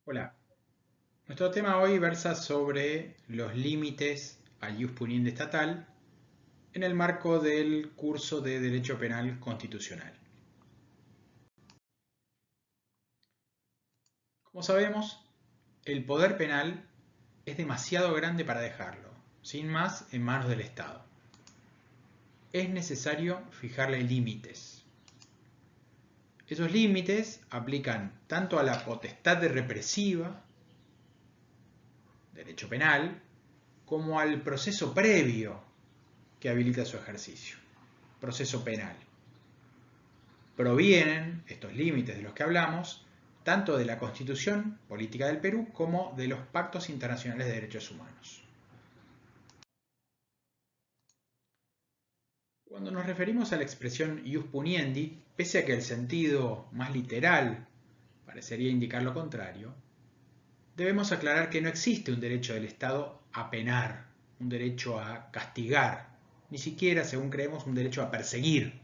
Hola, nuestro tema hoy versa sobre los límites al ius puniendi estatal en el marco del curso de Derecho Penal Constitucional. Como sabemos, el poder penal es demasiado grande para dejarlo, sin más, en manos del Estado. Es necesario fijarle límites. Esos límites aplican tanto a la potestad represiva, derecho penal, como al proceso previo que habilita su ejercicio, proceso penal. Provienen estos límites de los que hablamos tanto de la Constitución Política del Perú como de los pactos internacionales de derechos humanos. Cuando nos referimos a la expresión ius puniendi, pese a que el sentido más literal parecería indicar lo contrario, debemos aclarar que no existe un derecho del Estado a penar, un derecho a castigar, ni siquiera, según creemos, un derecho a perseguir.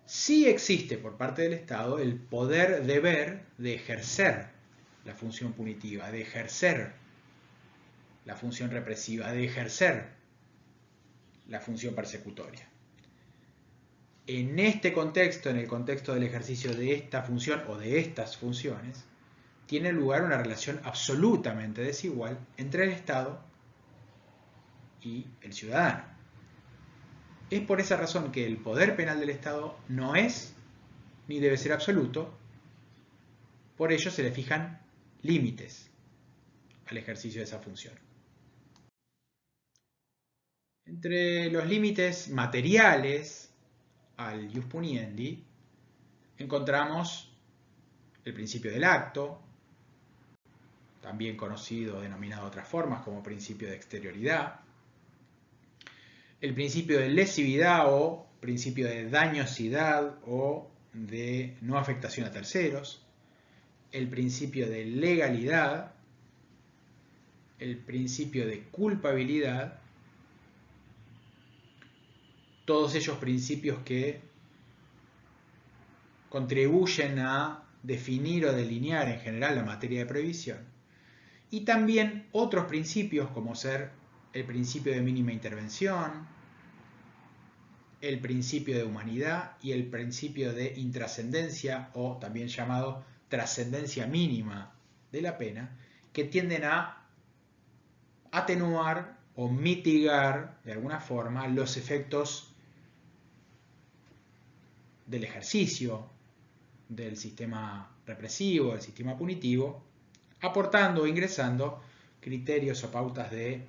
Sí existe por parte del Estado el poder deber de ejercer la función punitiva, de ejercer la función represiva, de ejercer la función persecutoria. En este contexto, en el contexto del ejercicio de esta función o de estas funciones, tiene lugar una relación absolutamente desigual entre el Estado y el ciudadano. Es por esa razón que el poder penal del Estado no es ni debe ser absoluto. Por ello se le fijan límites al ejercicio de esa función. Entre los límites materiales al ius puniendi encontramos el principio del acto, también conocido, denominado de otras formas como principio de exterioridad, el principio de lesividad o principio de dañosidad o de no afectación a terceros, el principio de legalidad, el principio de culpabilidad, todos ellos principios que contribuyen a definir o delinear en general la materia de prohibición, y también otros principios como ser el principio de mínima intervención, el principio de humanidad y el principio de intrascendencia o también llamado trascendencia mínima de la pena, que tienden a atenuar o mitigar de alguna forma los efectos del ejercicio del sistema represivo, del sistema punitivo, aportando o ingresando criterios o pautas de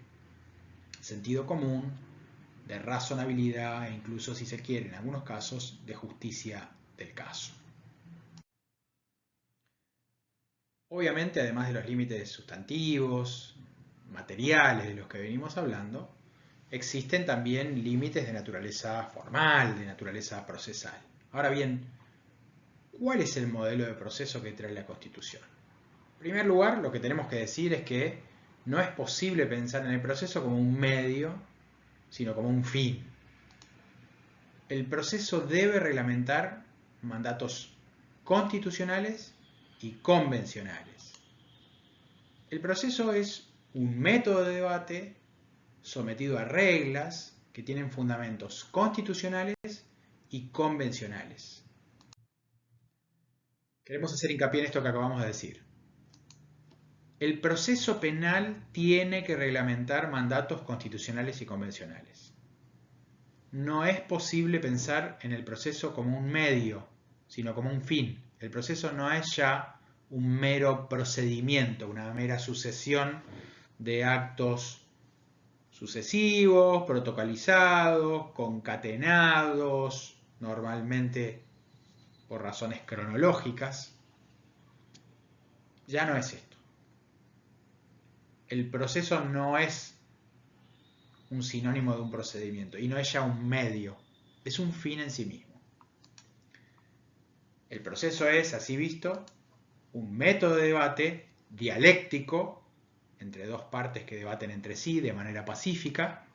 sentido común, de razonabilidad e incluso, si se quiere, en algunos casos, de justicia del caso. Obviamente, además de los límites sustantivos, materiales de los que venimos hablando, existen también límites de naturaleza formal, de naturaleza procesal. Ahora bien, ¿cuál es el modelo de proceso que trae la Constitución? En primer lugar, lo que tenemos que decir es que no es posible pensar en el proceso como un medio, sino como un fin. El proceso debe reglamentar mandatos constitucionales y convencionales. El proceso es un método de debate sometido a reglas que tienen fundamentos constitucionales y convencionales. Queremos hacer hincapié en esto que acabamos de decir. El proceso penal tiene que reglamentar mandatos constitucionales y convencionales. No es posible pensar en el proceso como un medio, sino como un fin. El proceso no es ya un mero procedimiento, una mera sucesión de actos sucesivos, protocolizados, concatenados, normalmente por razones cronológicas. Ya no es esto. El proceso no es un sinónimo de un procedimiento y no es ya un medio, es un fin en sí mismo. El proceso es, así visto, un método de debate dialéctico entre dos partes que debaten entre sí de manera pacífica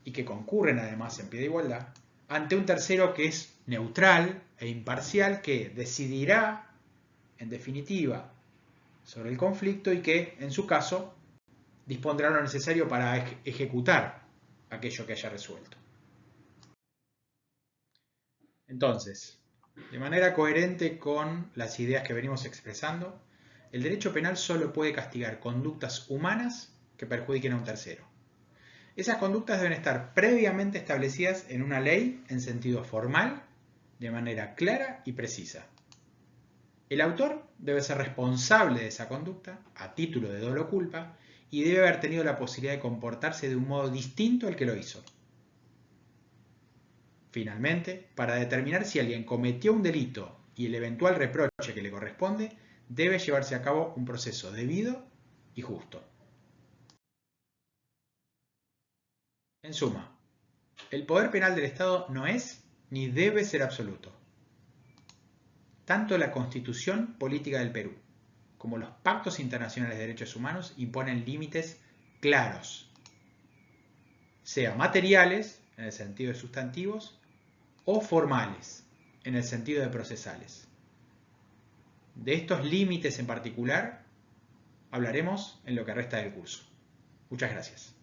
y que concurren además en pie de igualdad ante un tercero que es neutral e imparcial, que decidirá en definitiva, sobre el conflicto y que, en su caso, dispondrá lo necesario para ejecutar aquello que haya resuelto. Entonces, de manera coherente con las ideas que venimos expresando, el derecho penal solo puede castigar conductas humanas que perjudiquen a un tercero. Esas conductas deben estar previamente establecidas en una ley en sentido formal, de manera clara y precisa. El autor debe ser responsable de esa conducta, a título de dolo o culpa, y debe haber tenido la posibilidad de comportarse de un modo distinto al que lo hizo. Finalmente, para determinar si alguien cometió un delito y el eventual reproche que le corresponde, debe llevarse a cabo un proceso debido y justo. En suma, el poder penal del Estado no es ni debe ser absoluto. Tanto la Constitución Política del Perú como los pactos internacionales de derechos humanos imponen límites claros, sea materiales, en el sentido de sustantivos, o formales, en el sentido de procesales. De estos límites en particular hablaremos en lo que resta del curso. Muchas gracias.